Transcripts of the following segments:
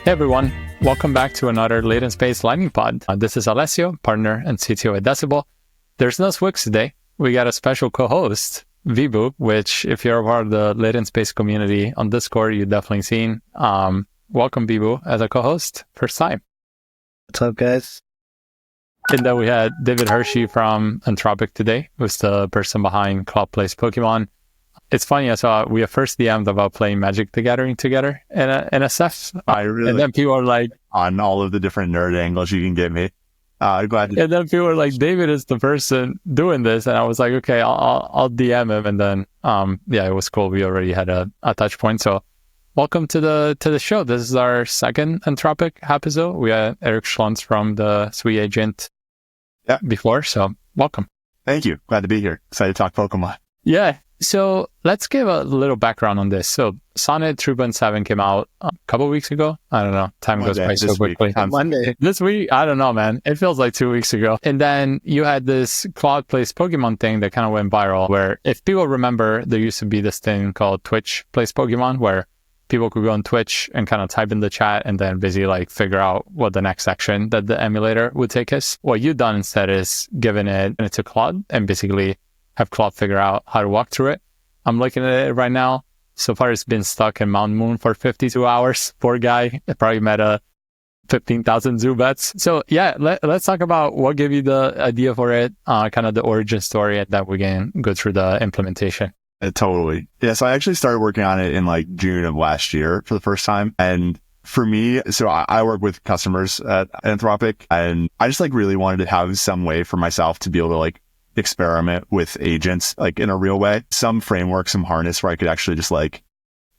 Hey everyone, welcome back to another Latent Space Lightning Pod. This is Alessio, partner and CTO at Decibel. There's no Swix today. We got a special co-host, Vibu, which if you're a part of the Latent Space community on Discord, you've definitely seen. Welcome Vibu as a co-host, first time. What's up, guys? And then we had David Hershey from Anthropic today, who's the person behind Claude Plays Pokémon. It's funny, I saw we have first DM'd about playing Magic the Gathering together in SF. And then people are like, on all of the different nerd angles you can get me. Glad to... And then people were like, David is the person doing this. And I was like, okay, I'll DM him. And then, it was cool. We already had a touch point. So welcome to the show. This is our second Anthropic episode. We had Eric Schlunz from the Sweet Agent before. So welcome. Thank you. Glad to be here. Excited to talk Pokemon. Yeah. So let's give a little background on this. So Sonnet 3.7 came out a couple weeks ago. I don't know. Time goes by so quickly. Monday. This week, I don't know, man. It feels like 2 weeks ago. And then you had this Claude Plays Pokemon thing that kind of went viral, where if people remember, there used to be this thing called Twitch Plays Pokemon, where people could go on Twitch and kind of type in the chat and then basically like figure out what the next section that the emulator would take us. What you've done instead is given it to Claude and basically have Claude figure out how to walk through it. I'm looking at it right now. So far, it's been stuck in Mount Moon for 52 hours. Poor guy. It probably met 15,000 Zubats. So yeah, let's talk about what gave you the idea for it, kind of the origin story, and then we can go through the implementation. Totally. Yeah, so I actually started working on it in like June of last year for the first time. And for me, so I work with customers at Anthropic, and I just like really wanted to have some way for myself to be able to like experiment with agents like in a real way, some framework, some harness where I could actually just like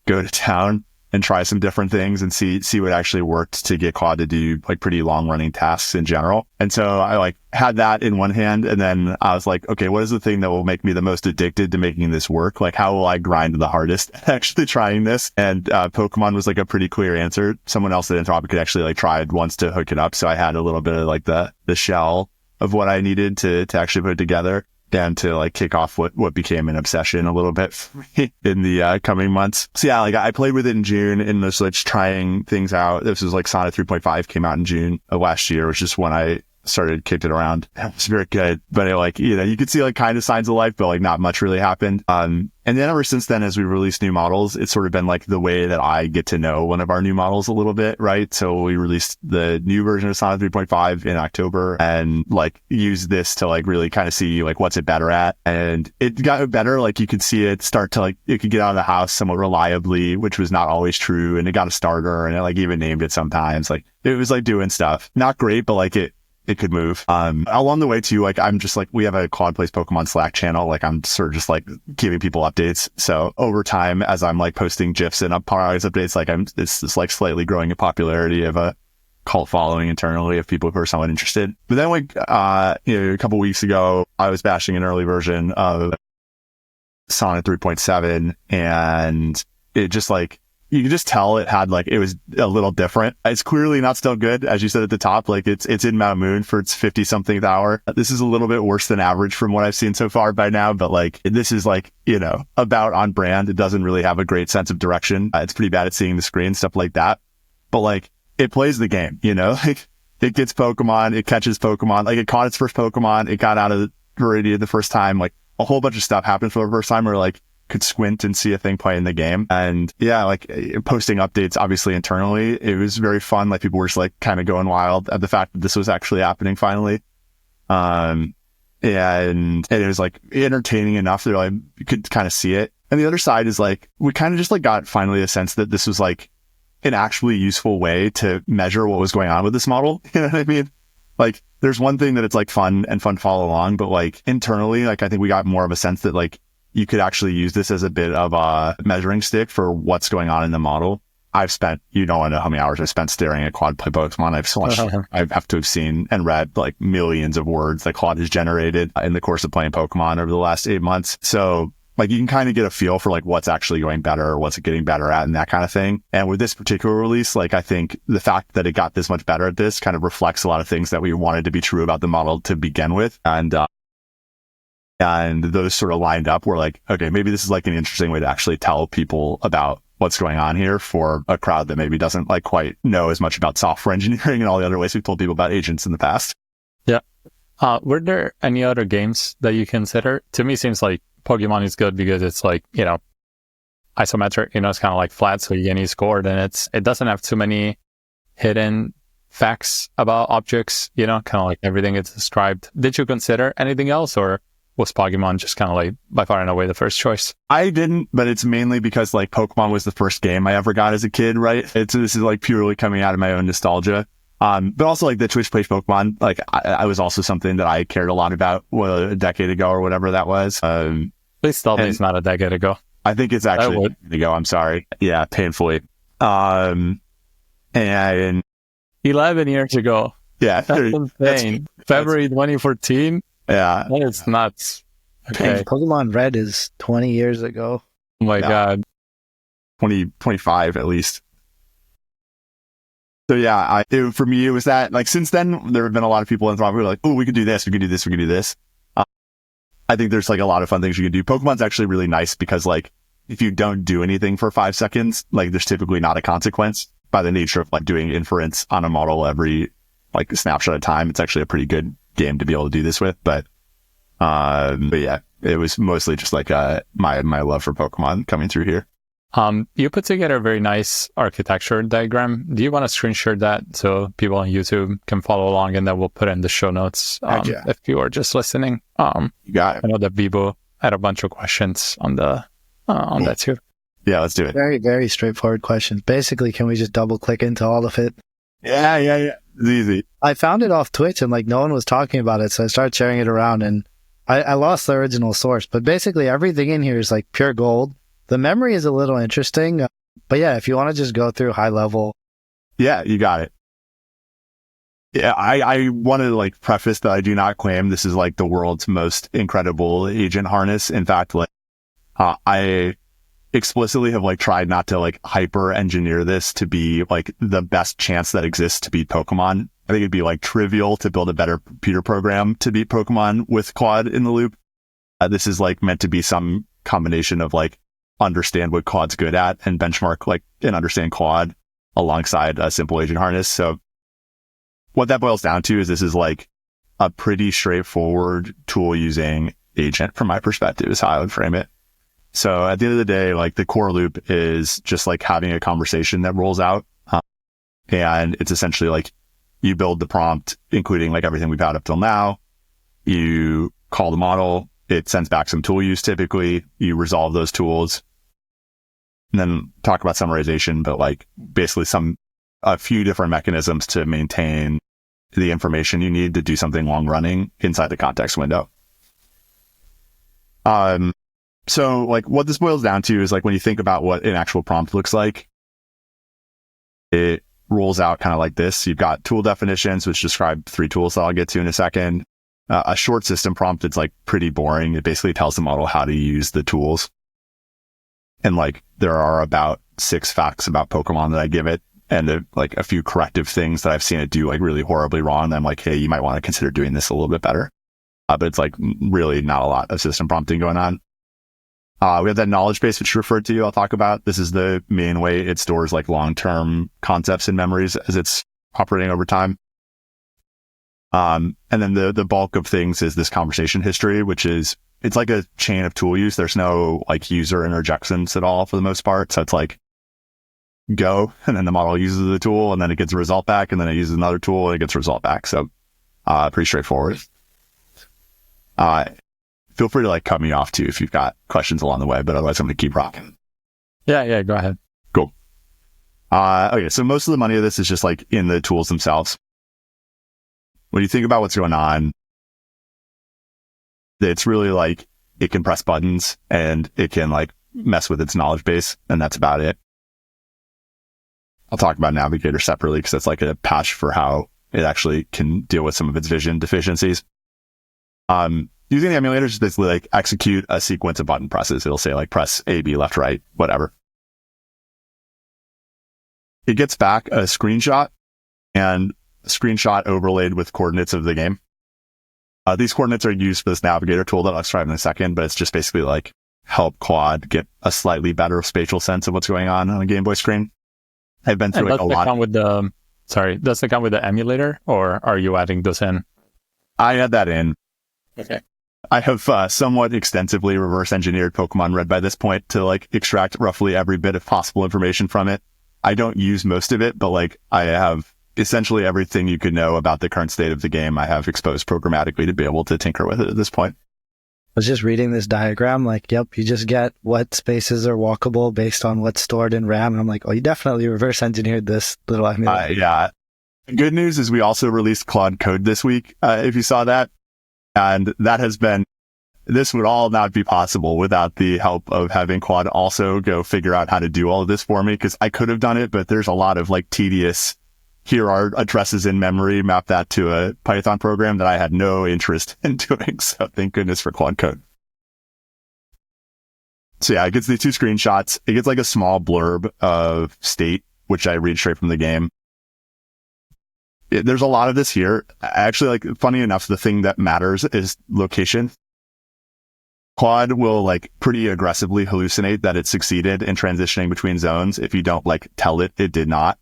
go to town and try some different things and see what actually worked to get Claude to do like pretty long running tasks in general. And so I like had that in one hand, and then I was like, okay, what is the thing that will make me the most addicted to making this work? Like, how will I grind the hardest actually trying this? And Pokemon was like a pretty clear answer. Someone else at Anthropic had actually like tried once to hook it up, so I had a little bit of like the shell of what I needed to actually put it together and to like kick off what became an obsession a little bit for me in the coming months. So yeah, like I played with it in June and was like trying things out. This was like Sonnet 3.5 came out in June of last year, which is when I started kicked it around. It was very good, but it, like, you know, you could see like kind of signs of life, but like not much really happened. And then ever since then, as we release new models, it's sort of been like the way that I get to know one of our new models a little bit, right? So we released the new version of Sonnet 3.5 in October and like use this to like really kind of see like what's it better at. And it got better. Like you could see it start to like, it could get out of the house somewhat reliably, which was not always true. And it got a starter and it like even named it sometimes. Like it was like doing stuff. Not great, but like it could move. Along the way too, like I'm just like, we have a Claude Plays Pokemon Slack channel. Like I'm sort of just like giving people updates. So over time, as I'm like posting GIFs and progress updates, like it's just like slightly growing in popularity of a cult following internally of people who are somewhat interested. But then like, a couple weeks ago, I was bashing an early version of Sonnet 3.7 and it just like, you can just tell it had like, it was a little different. It's clearly not still good. As you said at the top, like it's in Mount Moon for its 50 something hour. This is a little bit worse than average from what I've seen so far by now, but like this is like, you know, about on brand. It doesn't really have a great sense of direction. It's pretty bad at seeing the screen, stuff like that. But like it plays the game, you know, like it gets Pokemon, it catches Pokemon, like it caught its first Pokemon, it got out of Viridian the first time, like a whole bunch of stuff happened for the first time where like could squint and see a thing play in the game. And yeah, like posting updates, obviously internally, it was very fun. Like people were just like kind of going wild at the fact that this was actually happening finally. And it was like entertaining enough that like you could kind of see it. And the other side is like, we kind of just like got finally a sense that this was like an actually useful way to measure what was going on with this model. You know what I mean? Like there's one thing that it's like fun to follow along, but like internally, like I think we got more of a sense that like you could actually use this as a bit of a measuring stick for what's going on in the model. I've spent, you don't want to know how many hours I've spent staring at Claude Play Pokemon. I have to have seen and read like millions of words that Claude has generated in the course of playing Pokemon over the last 8 months. So like you can kind of get a feel for like what's actually going better or what's it getting better at and that kind of thing. And with this particular release, like I think the fact that it got this much better at this kind of reflects a lot of things that we wanted to be true about the model to begin with. And those sort of lined up were like, okay, maybe this is like an interesting way to actually tell people about what's going on here for a crowd that maybe doesn't like quite know as much about software engineering and all the other ways we've told people about agents in the past. Yeah. Were there any other games that you consider? To me, it seems like Pokemon is good because it's like, isometric, it's kind of like flat, so you get any scored, and it doesn't have too many hidden facts about objects, kind of like everything is described. Did you consider anything else, or was Pokemon just kind of like by far and away the first choice? I didn't, but it's mainly because like Pokemon was the first game I ever got as a kid, right? This is like purely coming out of my own nostalgia. But also like the Twitch Plays Pokemon, like I was also something that I cared a lot about a decade ago or whatever that was. Please tell me it's not a decade ago. I think it's actually a decade ago. I'm sorry. Yeah, painfully. And 11 years ago. Yeah. That's insane. February 2014. Yeah. That is nuts. Okay. Pokemon Red is 20 years ago. Oh my God. 25 at least. So yeah, for me, it was that, like, since then, there have been a lot of people in Anthropic who are like, oh, we could do this, we could do this, we could do this. I think there's like a lot of fun things you can do. Pokemon's actually really nice because like, if you don't do anything for 5 seconds, like there's typically not a consequence by the nature of like doing inference on a model every like snapshot of time. It's actually a pretty good game to be able to do this with. But yeah, it was mostly just like, my love for Pokemon coming through here. You put together a very nice architecture diagram. Do you want to screen share that so people on YouTube can follow along, and then we'll put in the show notes if you are just listening? You got it. I know that Bibo had a bunch of questions on that too. Yeah, let's do it. Very, very straightforward questions. Basically, can we just double click into all of it? Yeah. It's easy. I found it off Twitch and like no one was talking about it, so I started sharing it around, and I lost the original source. But basically, everything in here is like pure gold. The memory is a little interesting, but yeah, if you want to just go through high level. Yeah, you got it. Yeah, I wanted to like preface that I do not claim this is like the world's most incredible agent harness. In fact, like, I explicitly have like tried not to like hyper engineer this to be like the best chance that exists to beat Pokemon. I think it'd be like trivial to build a better computer program to beat Pokemon with Claude in the loop. This is like meant to be some combination of like, understand what Claude's good at and benchmark like and understand Claude alongside a simple agent harness. So what that boils down to is this is like a pretty straightforward tool using agent from my perspective is how I would frame it. So at the end of the day, like the core loop is just like having a conversation that rolls out. And it's essentially like you build the prompt, including like everything we've had up till now. You call the model. It sends back some tool use. Typically you resolve those tools and then talk about summarization, but like basically a few different mechanisms to maintain the information you need to do something long running inside the context window. So like what this boils down to is like when you think about what an actual prompt looks like, it rolls out kind of like this. You've got tool definitions, which describe 3 tools that I'll get to in a second. A short system prompt, it's like pretty boring. It basically tells the model how to use the tools. And like there are about 6 facts about Pokemon that I give it, and like a few corrective things that I've seen it do like really horribly wrong. And I'm like, hey, you might want to consider doing this a little bit better. But it's like really not a lot of system prompting going on. We have that knowledge base, which you referred to, I'll talk about. This is the main way it stores like long-term concepts and memories as it's operating over time. And then the bulk of things is this conversation history, which is, it's like a chain of tool use. There's no like user interjections at all for the most part. So it's like go, and then the model uses the tool, and then it gets a result back, and then it uses another tool and it gets a result back. So, pretty straightforward. Feel free to like cut me off too if you've got questions along the way, but otherwise I'm going to keep rocking. Yeah, go ahead. Cool. Okay. So most of the money of this is just like in the tools themselves. When you think about what's going on, it's really like it can press buttons and it can like mess with its knowledge base, and that's about it. I'll talk about Navigator separately because that's like a patch for how it actually can deal with some of its vision deficiencies. Using the emulator is basically like execute a sequence of button presses. It'll say like press A, B, left, right, whatever. It gets back a screenshot and a screenshot overlaid with coordinates of the game. These coordinates are used for this Navigator tool that I'll describe in a second, but it's just basically like help Claude get a slightly better spatial sense of what's going on a Game Boy screen. I've been through And it a lot. does it come with the emulator, or are you adding those in? I add that in. Okay. I have somewhat extensively reverse engineered Pokemon Red by this point to like extract roughly every bit of possible information from it. I don't use most of it, but like I have essentially everything you could know about the current state of the game. I have exposed programmatically to be able to tinker with it at this point. I was just reading this diagram, like, yep, you just get what spaces are walkable based on what's stored in RAM. And I'm like, oh, you definitely reverse engineered this little emulator. Yeah. Good news is we also released Claude Code this week, if you saw that. And that has been, this would all not be possible without the help of having Claude also go figure out how to do all of this for me, because I could have done it, but there's a lot of like tedious, here are addresses in memory, map that to a Python program that I had no interest in doing. So thank goodness for Claude Code. So yeah, it gets the 2 screenshots. It gets like a small blurb of state, which I read straight from the game. There's a lot of this here. Actually, like, funny enough, the thing that matters is location. Claude will like pretty aggressively hallucinate that it succeeded in transitioning between zones if you don't like tell it did not.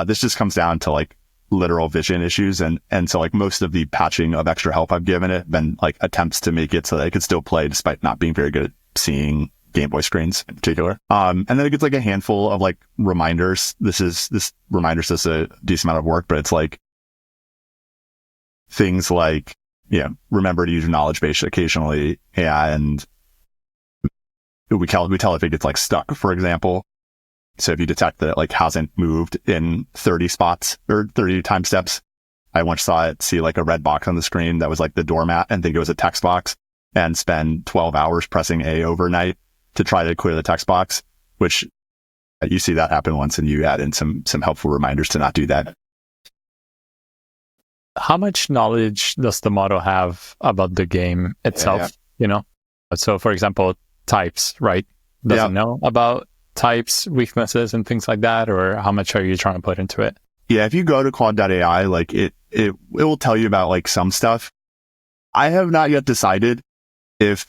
This just comes down to like literal vision issues. And so like most of the patching of extra help I've given it been like attempts to make it so that it could still play despite not being very good at seeing Game Boy screens in particular. And then it gets like a handful of like reminders. This reminders does a decent amount of work, but it's like things like, remember to use your knowledge base occasionally. And we tell if it gets like stuck, for example. So if you detect that it like hasn't moved in 30 spots or 30 time steps, I once saw it see like a red box on the screen that was like the doormat and think it was a text box, and spend 12 hours pressing A overnight to try to clear the text box, which you see that happen once and you add in some helpful reminders to not do that. How much knowledge does the model have about the game itself? Yeah. So for example, types, right? Does it know about types, weaknesses, and things like that? Or how much are you trying to put into it? Yeah, if you go to Claude.ai, like it will tell you about like some stuff. I have not yet decided if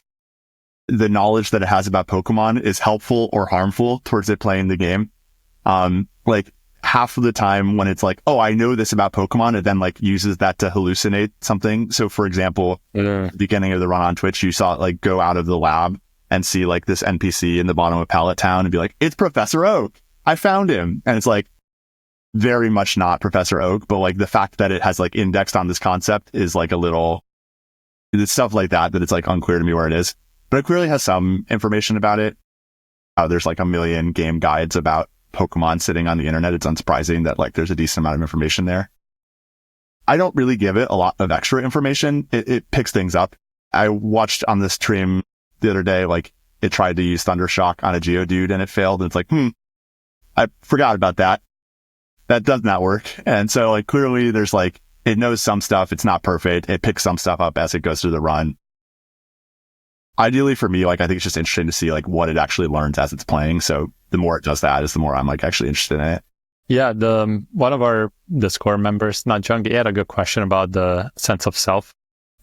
the knowledge that it has about Pokemon is helpful or harmful towards it playing the game. Like half of the time when it's like, oh, I know this about Pokemon, it then like uses that to hallucinate something. So for example, at the beginning of the run on Twitch, you saw it like go out of the lab and see like this NPC in the bottom of Pallet Town and be like, it's Professor Oak. I found him. And it's like very much not Professor Oak, but like the fact that it has like indexed on this concept is like a little, it's stuff like that it's like unclear to me where it is. But it clearly has some information about it. There's like a million game guides about Pokemon sitting on the internet. It's unsurprising that like there's a decent amount of information there. I don't really give it a lot of extra information. It picks things up. I watched on this stream the other day, like it tried to use Thundershock on a Geodude and it failed. And it's like, I forgot about that. That does not work. And so like clearly there's like, it knows some stuff. It's not perfect. It picks some stuff up as it goes through the run. Ideally for me, like I think it's just interesting to see like what it actually learns as it's playing. So the more it does that is the more I'm like actually interested in it. Yeah, one of our Discord members, not Junkie, had a good question about the sense of self.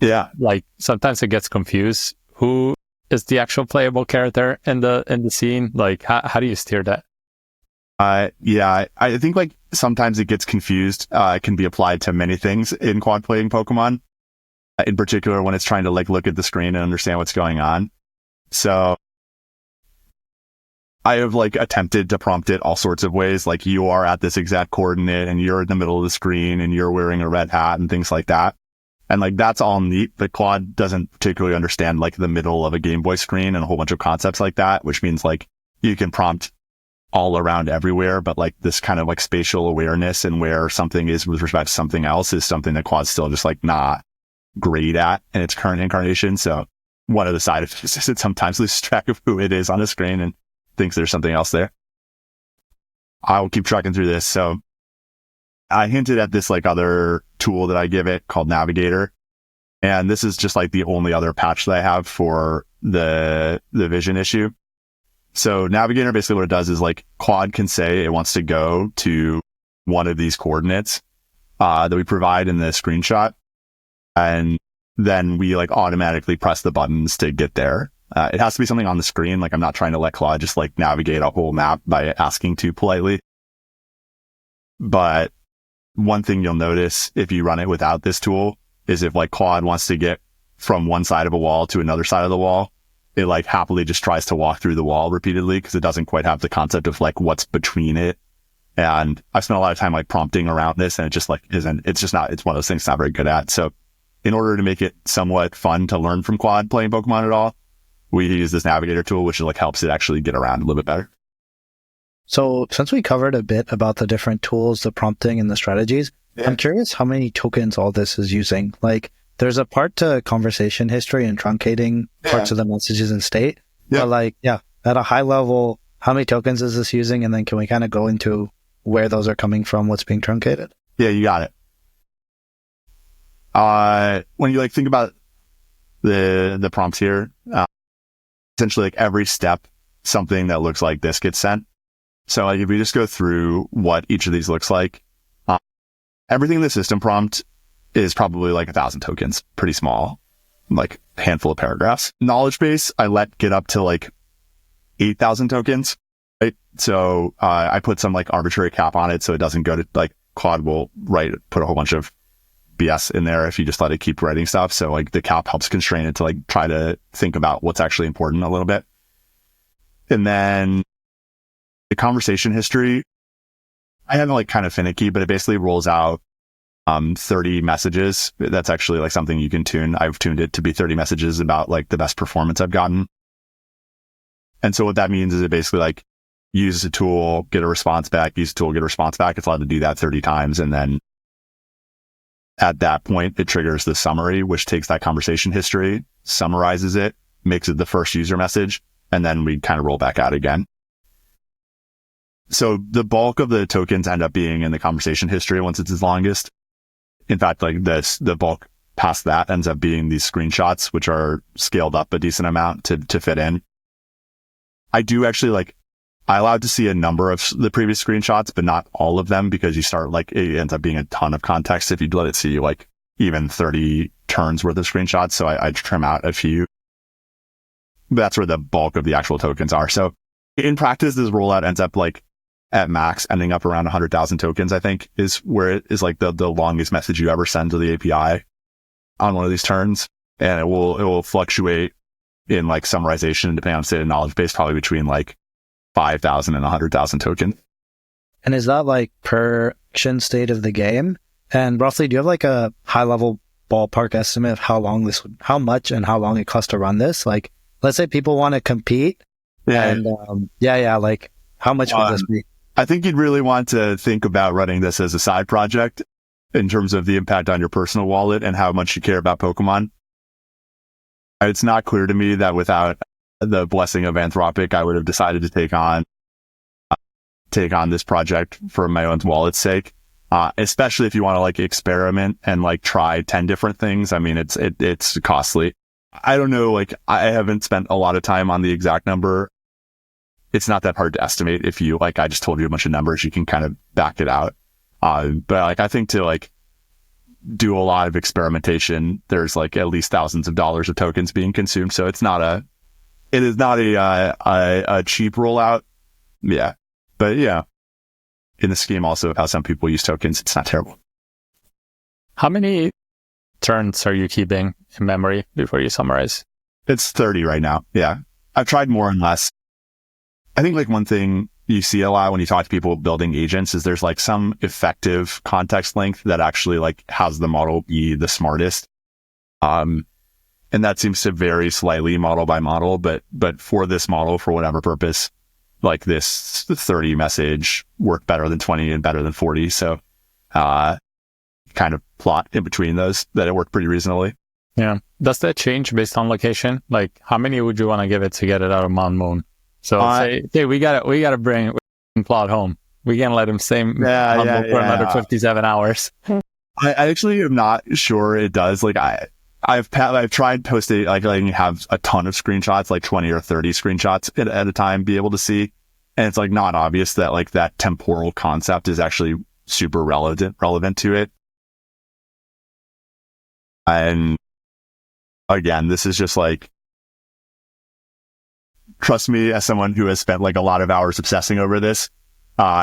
Yeah. Like sometimes it gets confused. Who is the actual playable character in the scene? Like how do you steer that? Yeah, I think like sometimes it gets confused. It can be applied to many things in quad playing Pokemon, in particular when it's trying to like look at the screen and understand what's going on. So I have like attempted to prompt it all sorts of ways. Like you are at this exact coordinate and you're in the middle of the screen and you're wearing a red hat and things like that. And like, that's all neat, but Claude doesn't particularly understand like the middle of a Game Boy screen and a whole bunch of concepts like that, which means like you can prompt all around everywhere, but like this kind of like spatial awareness and where something is with respect to something else is something that Claude's still just like not great at in its current incarnation. So one of the side effects is it sometimes loses track of who it is on the screen and thinks there's something else there. I'll keep tracking through this. So I hinted at this like other tool that I give it called Navigator. And this is just like the only other patch that I have for the vision issue. So Navigator, basically what it does is like Claude can say it wants to go to one of these coordinates that we provide in the screenshot. And then we like automatically press the buttons to get there. It has to be something on the screen. Like I'm not trying to let Claude just like navigate a whole map by asking too politely. But one thing you'll notice if you run it without this tool is if like Claude wants to get from one side of a wall to another side of the wall, it like happily just tries to walk through the wall repeatedly because it doesn't quite have the concept of like what's between it. And I've spent a lot of time like prompting around this, and it just like it's one of those things it's not very good at. So in order to make it somewhat fun to learn from Claude playing Pokemon at all, we use this Navigator tool, which like helps it actually get around a little bit better. So since we covered a bit about the different tools, the prompting and the strategies, I'm curious how many tokens all this is using. Like there's a part to conversation history and truncating parts of the messages in state. But like, at a high level, how many tokens is this using? And then can we kind of go into where those are coming from, what's being truncated? Yeah, you got it. When you like think about the prompts here, essentially like every step, something that looks like this gets sent. So like if we just go through what each of these looks like, everything in the system prompt is probably like 1,000 tokens, pretty small, like a handful of paragraphs. Knowledge base, I let get up to like 8,000 tokens, right? So I put some like arbitrary cap on it so it doesn't go to like Claude will put a whole bunch of BS in there if you just let it keep writing stuff. So like the cap helps constrain it to like try to think about what's actually important a little bit. And then the conversation history, I have like kind of finicky, but it basically rolls out 30 messages. That's actually like something you can tune. I've tuned it to be 30 messages about like the best performance I've gotten. And so what that means is it basically like use a tool, get a response back, use a tool, get a response back. It's allowed to do that 30 times. And then at that point, it triggers the summary, which takes that conversation history, summarizes it, makes it the first user message, and then we kind of roll back out again. So the bulk of the tokens end up being in the conversation history once it's its longest. In fact, like the bulk past that ends up being these screenshots, which are scaled up a decent amount to fit in. I do actually I allowed to see a number of the previous screenshots, but not all of them because you start it ends up being a ton of context if you let it see like even 30 turns worth of screenshots. So I trim out a few. But that's where the bulk of the actual tokens are. So in practice, this rollout ends up like at max ending up around 100,000 tokens, I think is where it is like the longest message you ever send to the API on one of these turns. And it will fluctuate in like summarization depending on state of knowledge base, probably between like 5,000 and 100,000 tokens. And is that like per action state of the game? And roughly, do you have like a high level ballpark estimate of how much and how long it costs to run this? Like, let's say people want to compete. Like how much would this be? I think you'd really want to think about running this as a side project in terms of the impact on your personal wallet and how much you care about Pokemon. It's not clear to me that without the blessing of Anthropic, I would have decided to take on this project for my own wallet's sake. Especially if you want to like experiment and like try 10 different things. I mean, it's costly. I don't know. Like I haven't spent a lot of time on the exact number. It's not that hard to estimate. If you I just told you a bunch of numbers, you can kind of back it out. But like, I think to like do a lot of experimentation, there's like at least thousands of dollars of tokens being consumed. So it is not a cheap rollout. Yeah. But yeah, in the scheme also of how some people use tokens, it's not terrible. How many turns are you keeping in memory before you summarize? It's 30 right now. Yeah. I've tried more and less. I think like one thing you see a lot when you talk to people building agents is there's like some effective context length that actually like has the model be the smartest. And that seems to vary slightly model by model, but for this model, for whatever purpose, like this 30 message worked better than 20 and better than 40. So, kind of plot in between those that it worked pretty reasonably. Yeah. Does that change based on location? Like how many would you want to give it to get it out of Mount Moon? So say we gotta bring Claude home. We can't let him stay for another 57 hours. I actually am not sure it does. Like I've tried posting like letting you have a ton of screenshots, like 20 or 30 screenshots at a time, be able to see, and it's like not obvious that like that temporal concept is actually super relevant to it. And again, this is just like trust me, as someone who has spent like a lot of hours obsessing over this,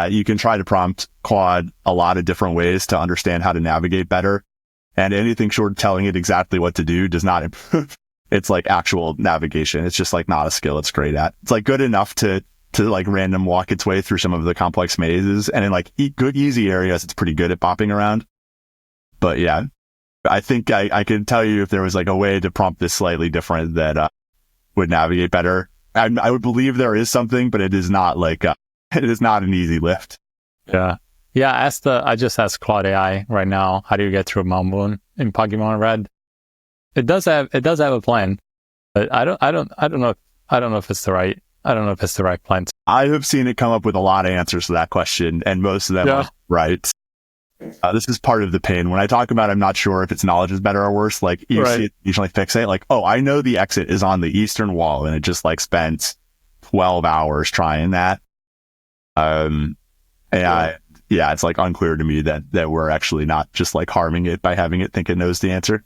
you can try to prompt Claude a lot of different ways to understand how to navigate better. And anything short of telling it exactly what to do does not improve. It's like actual navigation. It's just like not a skill it's great at. It's like good enough to like random walk its way through some of the complex mazes. And in like good, easy areas, it's pretty good at bopping around. But yeah, I think I could tell you if there was like a way to prompt this slightly different that would navigate better. I would believe there is something, but it is not like it is not an easy lift. Yeah. Yeah, I just asked Claude AI right now, how do you get through Mount Moon in Pokemon Red? It does have a plan, but I don't know if it's the right plan. I have seen it come up with a lot of answers to that question, and most of them are right. This is part of the pain. When I talk about I'm not sure if its knowledge is better or worse, like you see it usually fixate, like, oh, I know the exit is on the eastern wall, and it just like spent 12 hours trying that. Yeah, it's like unclear to me that we're actually not just like harming it by having it think it knows the answer.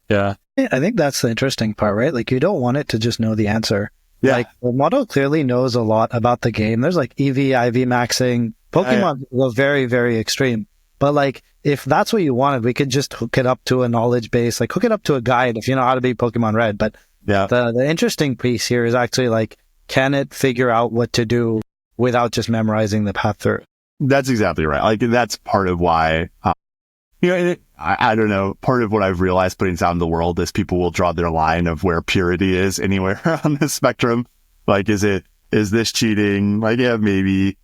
Yeah. I think that's the interesting part, right? Like, you don't want it to just know the answer. Yeah. Like, the model clearly knows a lot about the game. There's like EV, IV maxing. Pokemon go very, very extreme. But like, if that's what you wanted, we could just hook it up to a knowledge base, like hook it up to a guide if you know how to beat Pokemon Red. But the interesting piece here is actually like, can it figure out what to do without just memorizing the path through? That's exactly right. Like, that's part of why, I don't know, part of what I've realized putting this out in the world is people will draw their line of where purity is anywhere on the spectrum. Like, is this cheating? Like, yeah, maybe,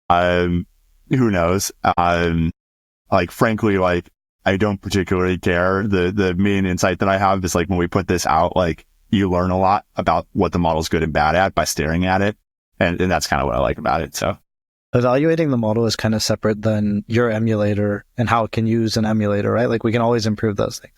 who knows? Like, frankly, like, I don't particularly care. The main insight that I have is like, when we put this out, like, you learn a lot about what the model's good and bad at by staring at it. And that's kind of what I like about it. So evaluating the model is kind of separate than your emulator and how it can use an emulator, right? Like, we can always improve those things.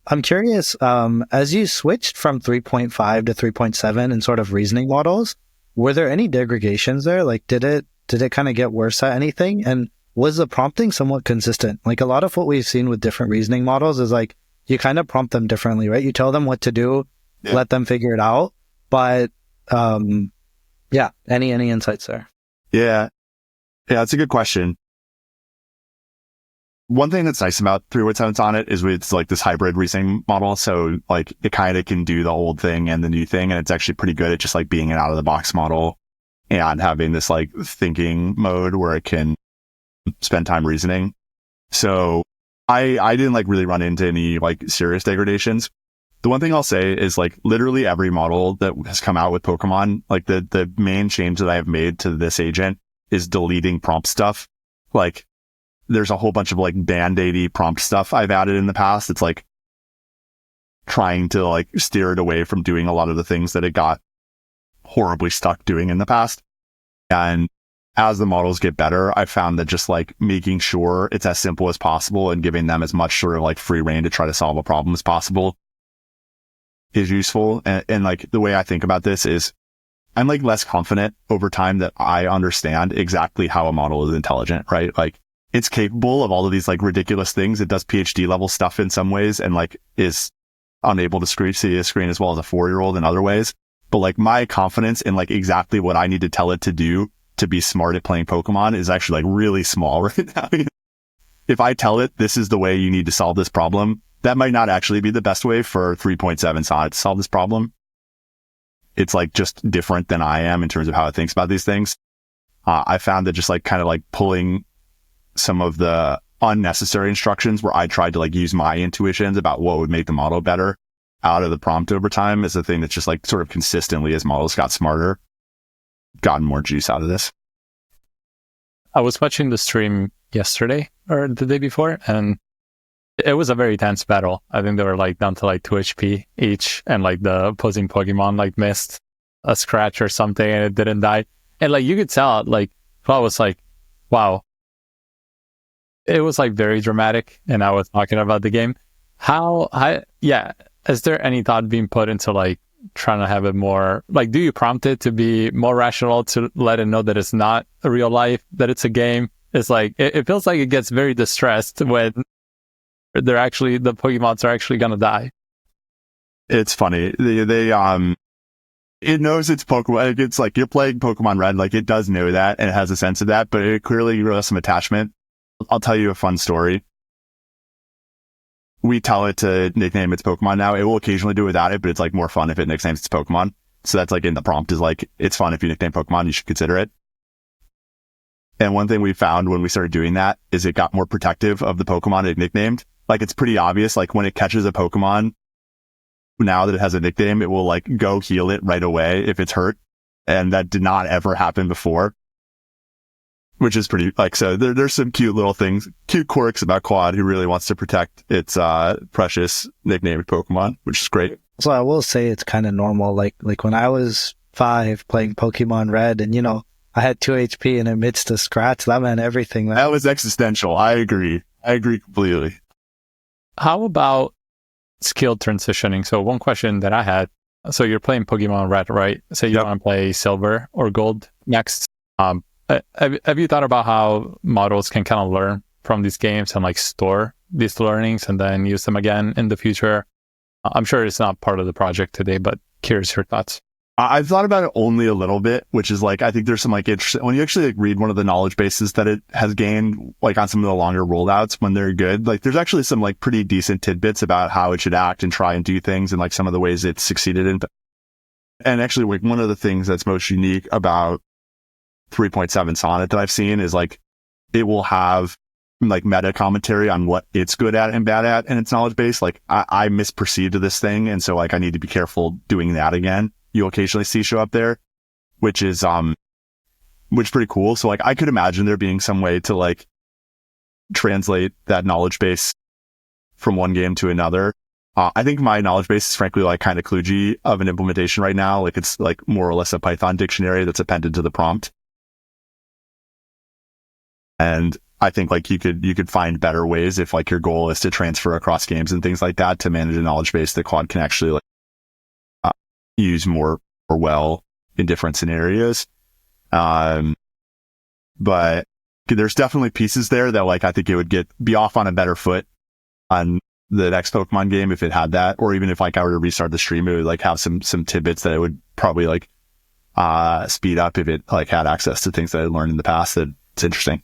I'm curious, as you switched from 3.5 to 3.7 in sort of reasoning models, were there any degradations there? Like, did it kind of get worse at anything? And was the prompting somewhat consistent? Like, a lot of what we've seen with different reasoning models is like, you kind of prompt them differently, right? You tell them what to do, let them figure it out. But, any insights there? Yeah, it's a good question. One thing that's nice about 3.7 Sonnet is it's like this hybrid reasoning model. So like, it kind of can do the old thing and the new thing. And it's actually pretty good at just like being an out of the box model and having this like thinking mode where it can spend time reasoning. So I didn't like really run into any like serious degradations. The one thing I'll say is like, literally every model that has come out with Pokemon, like the main change that I have made to this agent is deleting prompt stuff. Like, there's a whole bunch of like band-aidy prompt stuff I've added in the past. It's like trying to like steer it away from doing a lot of the things that it got horribly stuck doing in the past. And as the models get better, I found that just like making sure it's as simple as possible and giving them as much sort of like free reign to try to solve a problem as possible is useful. And like, the way I think about this is I'm like less confident over time that I understand exactly how a model is intelligent, right? Like, it's capable of all of these like ridiculous things. It does PhD level stuff in some ways and like is unable to see a screen as well as a 4-year-old in other ways. But like, my confidence in like exactly what I need to tell it to do to be smart at playing Pokemon is actually like really small right now. If I tell it this is the way you need to solve this problem, that might not actually be the best way for 3.7 Sonnet to solve this problem. It's like just different than I am in terms of how it thinks about these things. I found that just like kind of like pulling some of the unnecessary instructions where I tried to like use my intuitions about what would make the model better out of the prompt over time is the thing that's just like sort of consistently, as models got smarter, gotten more juice out of this. I was watching the stream yesterday or the day before, and it was a very tense battle. I think they were like down to like 2 HP each, and like the opposing Pokemon like missed a scratch or something and it didn't die. And like, you could tell, like, I was like, wow. It was like very dramatic, and I was talking about the game. Is there any thought being put into like trying to have it more, like, do you prompt it to be more rational, to let it know that it's not a real life, that it's a game? It's like, it feels like it gets very distressed when the Pokemons are actually gonna die. It's funny. it knows it's Pokemon. It's like you're playing Pokemon Red. Like it does know that and it has a sense of that, but it clearly has some attachment. I'll tell you a fun story. We tell it to nickname its Pokemon now. It will occasionally do without it, but it's like more fun if it nicknames its Pokemon. So that's like in the prompt is like, it's fun if you nickname Pokemon, you should consider it. And one thing we found when we started doing that is it got more protective of the Pokemon it nicknamed. Like it's pretty obvious, like when it catches a Pokemon, now that it has a nickname, it will like go heal it right away if it's hurt. And that did not ever happen before, which is pretty like, so there's some cute little things, cute quirks about Claude who really wants to protect its, precious nicknamed Pokemon, which is great. So I will say it's kind of normal. Like when I was 5 playing Pokemon Red and, I had 2 HP and it missed a scratch, that meant everything. That was existential. I agree completely. How about skill transitioning? So one question that I had, so you're playing Pokemon Red, right? So you want to play Silver or Gold next. Have you thought about how models can kind of learn from these games and like store these learnings and then use them again in the future? I'm sure it's not part of the project today, but curious your thoughts. I've thought about it only a little bit, which is like, I think there's some like interesting, when you actually like read one of the knowledge bases that it has gained, like on some of the longer rollouts when they're good, like there's actually some like pretty decent tidbits about how it should act and try and do things and like some of the ways it's succeeded in. And actually like one of the things that's most unique about 3.7 Sonnet that I've seen is like, it will have like meta commentary on what it's good at and bad at in its knowledge base. Like I misperceived this thing. And so like I need to be careful doing that again. You'll occasionally see show up there, which is pretty cool. So like I could imagine there being some way to like translate that knowledge base from one game to another. I think my knowledge base is frankly like kind of kludgy of an implementation right now. Like it's like more or less a Python dictionary that's appended to the prompt. And I think like you could find better ways if like your goal is to transfer across games and things like that to manage a knowledge base that Claude can actually like use more or well in different scenarios. But there's definitely pieces there that like, I think it would be off on a better foot on the next Pokemon game if it had that, or even if like I were to restart the stream, it would like have some tidbits that it would probably like, speed up if it like had access to things that I learned in the past. That it's interesting.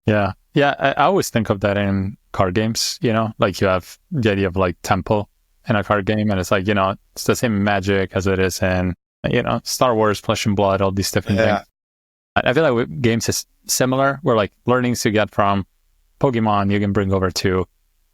Yeah. I always think of that in card games, like you have the idea of like tempo in a card game, and it's like, it's the same magic as it is in, Star Wars, Flesh and Blood, all these different things. I feel like with games is similar, where like learnings you get from Pokemon, you can bring over to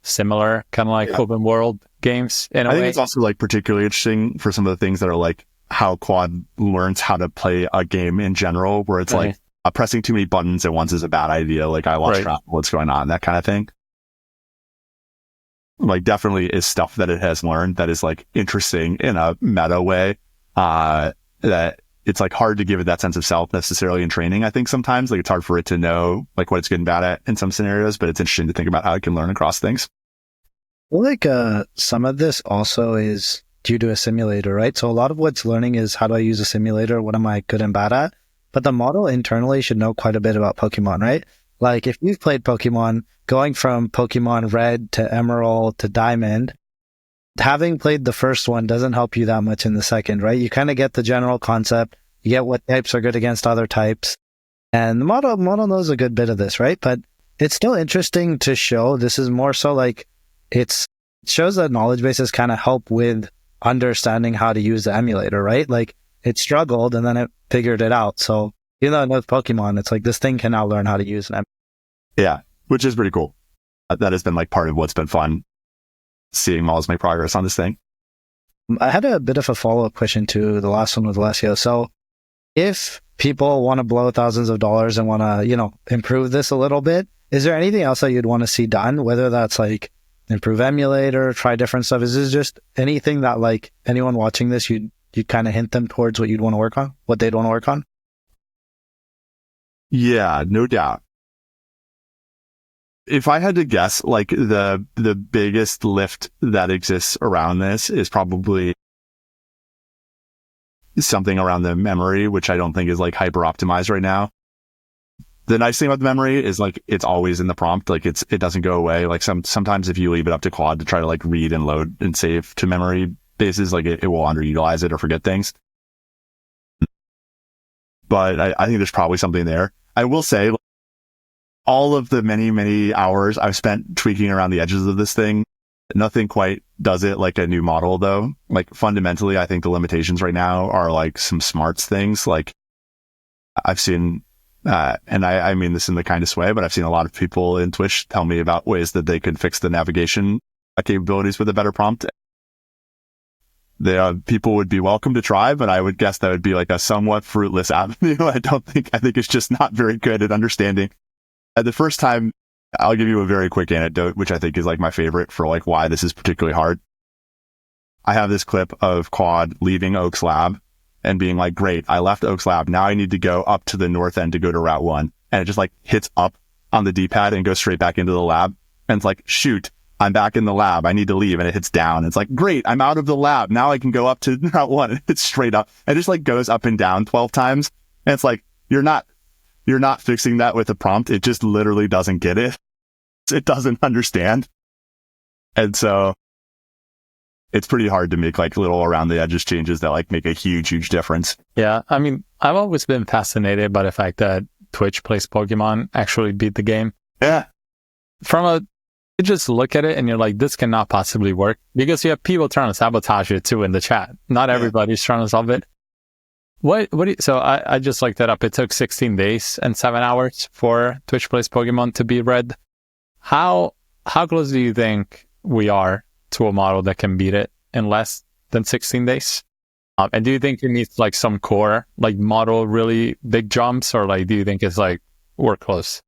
similar kind of like open world games in a way. I think it's also like particularly interesting for some of the things that are like how Claude learns how to play a game in general, where it's like pressing too many buttons at once is a bad idea. Like I lost track of what's going on, that kind of thing. Like definitely is stuff that it has learned that is like interesting in a meta way, that it's like hard to give it that sense of self necessarily in training. I think sometimes like it's hard for it to know like what it's good and bad at in some scenarios, but it's interesting to think about how it can learn across things. Well, like some of this also is due to a simulator, right? So a lot of what's learning is how do I use a simulator? What am I good and bad at? But the model internally should know quite a bit about Pokemon, right? Like if you've played Pokemon, going from Pokemon Red to Emerald to Diamond, having played the first one doesn't help you that much in the second, right? You kind of get the general concept. You get what types are good against other types. And the model knows a good bit of this, right? But it's still interesting to show. This is more so like it shows that knowledge bases kind of help with understanding how to use the emulator, right? Like it struggled and then it figured it out. So even though it knows Pokemon, it's like this thing can now learn how to use an emulator. Yeah, which is pretty cool. That has been like part of what's been fun, seeing models make progress on this thing. I had a bit of a follow-up question to the last one with Alessio. So if people want to blow thousands of dollars and want to, improve this a little bit, is there anything else that you'd want to see done? Whether that's like improve emulator, try different stuff. Is this just anything that like anyone watching this, you'd kind of hint them towards what you'd want to work on, what they'd want to work on? Yeah, no doubt. If I had to guess, like the biggest lift that exists around this is probably something around the memory, which I don't think is like hyper optimized right now. The nice thing about the memory is like it's always in the prompt, like it doesn't go away. Like sometimes if you leave it up to Claude to try to like read and load and save to memory bases, like it will underutilize it or forget things. but I think there's probably something there. I will say, all of the many, many hours I've spent tweaking around the edges of this thing, nothing quite does it like a new model though. Like fundamentally, I think the limitations right now are like some smarts things. Like I've seen, and I mean this in the kindest way, but I've seen a lot of people in Twitch tell me about ways that they could fix the navigation capabilities with a better prompt. People would be welcome to try, but I would guess that would be like a somewhat fruitless avenue. I think it's just not very good at understanding. The first time, I'll give you a very quick anecdote, which I think is like my favorite for like why this is particularly hard. I have this clip of Claude leaving Oak's lab and being like, great, I left Oak's lab. Now I need to go up to the north end to go to Route 1. And it just like hits up on the D-pad and goes straight back into the lab. And it's like, shoot, I'm back in the lab. I need to leave. And it hits down. It's like, great, I'm out of the lab. Now I can go up to Route 1. And it's straight up. And it just like goes up and down 12 times. And it's like, you're not fixing that with a prompt. It just literally doesn't get it. It doesn't understand. And so it's pretty hard to make like little around the edges changes that like make a huge, huge difference. Yeah. I mean, I've always been fascinated by the fact that Twitch Plays Pokemon actually beat the game. Yeah. You just look at it and you're like, this cannot possibly work, because you have people trying to sabotage it too in the chat. Not everybody's trying to solve it. So I just looked that up. It took 16 days and 7 hours for Twitch Plays Pokemon to be read. How close do you think we are to a model that can beat it in less than 16 days? And do you think it needs like some core, like model really big jumps, or like do you think it's like we're close?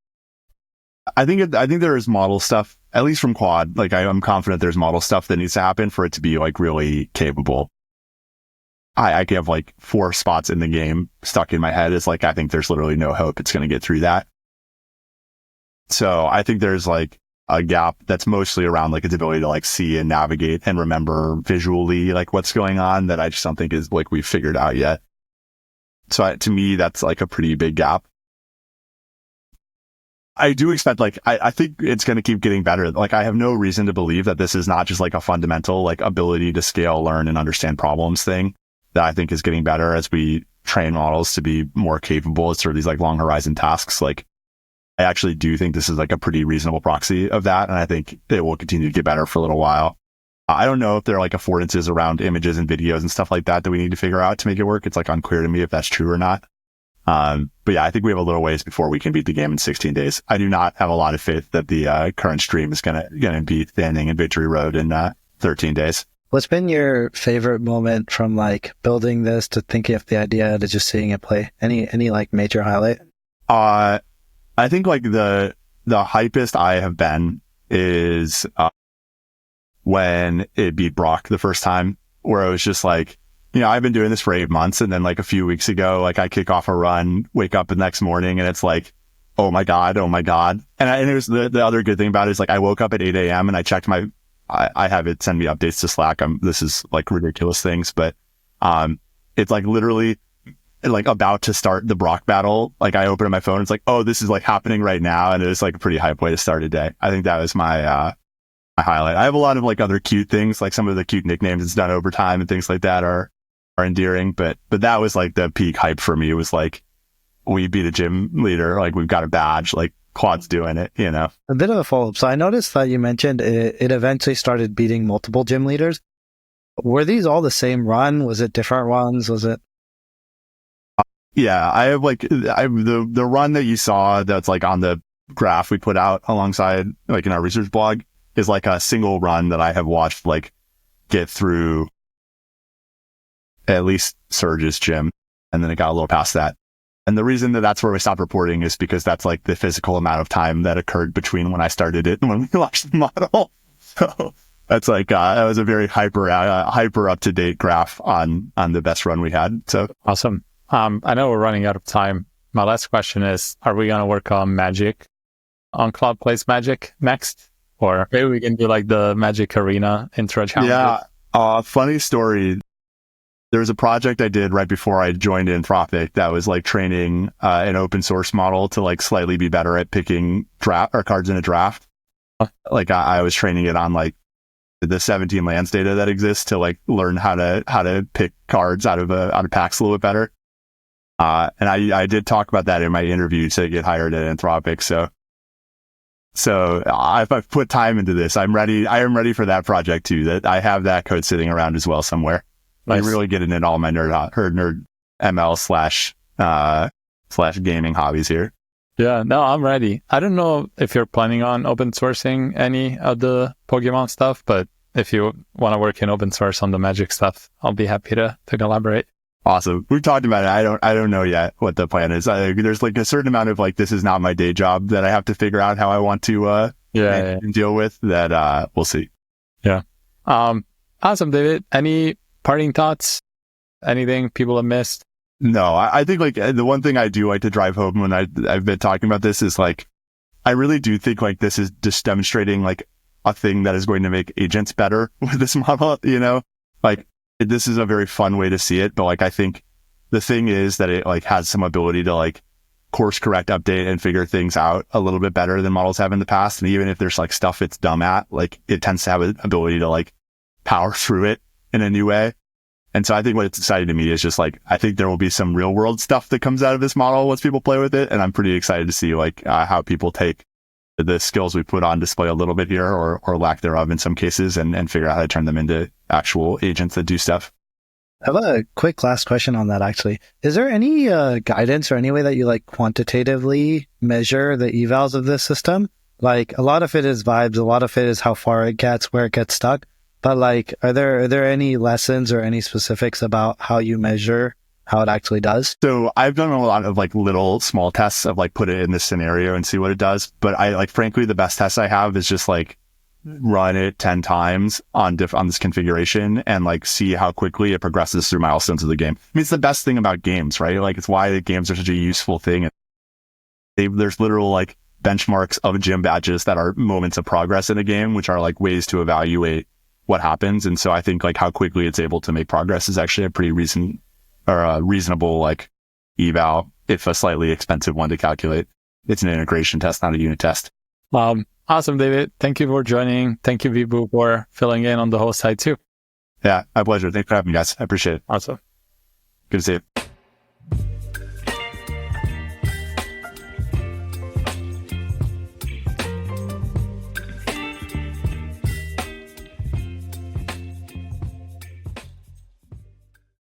I think there is model stuff, at least from Claude. Like I'm confident there's model stuff that needs to happen for it to be like really capable. I have like 4 spots in the game stuck in my head. It's like, I think there's literally no hope it's going to get through that. So I think there's like a gap that's mostly around like its ability to like see and navigate and remember visually like what's going on, that I just don't think is like we've figured out yet. So to me, that's like a pretty big gap. I do expect like, I think it's going to keep getting better. Like I have no reason to believe that this is not just like a fundamental like ability to scale, learn, and understand problems thing that I think is getting better as we train models to be more capable at sort of these like long horizon tasks. Like I actually do think this is like a pretty reasonable proxy of that. And I think it will continue to get better for a little while. I don't know if there are like affordances around images and videos and stuff like that we need to figure out to make it work. It's like unclear to me if that's true or not. But yeah, I think we have a little ways before we can beat the game in 16 days. I do not have a lot of faith that the current stream is gonna be standing in Victory Road in 13 days. What's been your favorite moment from like building this to thinking of the idea to just seeing it play? Any like major highlight? I think like the hypest I have been is when it beat Brock the first time, where it was just like, I've been doing this for 8 months, and then like a few weeks ago, like I kick off a run, wake up the next morning, and it's like, oh my God. And it was the other good thing about it is like I woke up at 8 a.m. and I checked I have it send me updates to Slack. This is like ridiculous things, but it's like literally like about to start the Brock battle. Like I open up my phone, it's like, oh, this is like happening right now, and it was like a pretty hype way to start a day. I think that was my highlight. I have a lot of like other cute things, like some of the cute nicknames it's done over time and things like that are endearing, but that was like the peak hype for me. It was like, we beat a gym leader, like we've got a badge, like Claude's doing it, A bit of a follow-up. So I noticed that you mentioned it eventually started beating multiple gym leaders. Were these all the same run? Was it different runs? Was it? Yeah, I have like the run that you saw that's like on the graph we put out alongside like in our research blog is like a single run that I have watched like get through at least Surge's gym, and then it got a little past that. And the reason that that's where we stopped reporting is because that's like the physical amount of time that occurred between when I started it and when we launched the model. So that's like, that was a very hyper up to date graph on the best run we had. So awesome. I know we're running out of time. My last question is, are we going to work on Magic, on Claude Plays Magic next? Or maybe we can do like the Magic Arena intro challenge. Yeah. Funny story. There was a project I did right before I joined Anthropic that was like training an open source model to like slightly be better at picking draft or cards in a draft. Like I was training it on like the 17 lands data that exists to like learn how to pick cards out of packs a little bit better. And I did talk about that in my interview to get hired at Anthropic. So I've put time into this. I am ready for that project too. That I have that code sitting around as well somewhere. Nice. I'm really getting into all my nerd ML slash gaming hobbies here. Yeah, no, I'm ready. I don't know if you're planning on open sourcing any of the Pokemon stuff, but if you want to work in open source on the Magic stuff, I'll be happy to collaborate. Awesome. We've talked about it. I don't know yet what the plan is. There's like a certain amount of like, this is not my day job that I have to figure out how I want to deal with that. We'll see. Yeah. Awesome, David. Any parting thoughts? Anything people have missed? No, I think like the one thing I do like to drive home when I've been talking about this is like, I really do think like this is just demonstrating like a thing that is going to make agents better with this model, like this is a very fun way to see it. But like, I think the thing is that it like has some ability to like course correct, update and figure things out a little bit better than models have in the past. And even if there's like stuff it's dumb at, like it tends to have an ability to like power through it in a new way. And so I think what's exciting to me is just like, I think there will be some real world stuff that comes out of this model once people play with it. And I'm pretty excited to see like how people take the skills we put on display a little bit here or lack thereof in some cases and figure out how to turn them into actual agents that do stuff. I have a quick last question on that, actually. Is there any guidance or any way that you like quantitatively measure the evals of this system? Like a lot of it is vibes, a lot of it is how far it gets, where it gets stuck. But like, are there any lessons or any specifics about how you measure how it actually does? So I've done a lot of like little small tests of like put it in this scenario and see what it does. But I like, frankly, the best test I have is just like run it 10 times on this configuration and like see how quickly it progresses through milestones of the game. I mean, it's the best thing about games, right? Like it's why the games are such a useful thing. There's literal like benchmarks of gym badges that are moments of progress in a game, which are like ways to evaluate what happens. And so I think like how quickly it's able to make progress is actually a pretty reasonable like eval, if a slightly expensive one to calculate. It's an integration test, not a unit test. Awesome, David. Thank you for joining. Thank you, Vibhu, for filling in on the host side too. Yeah, my pleasure. Thanks for having me, guys. I appreciate it. Awesome. Good to see you.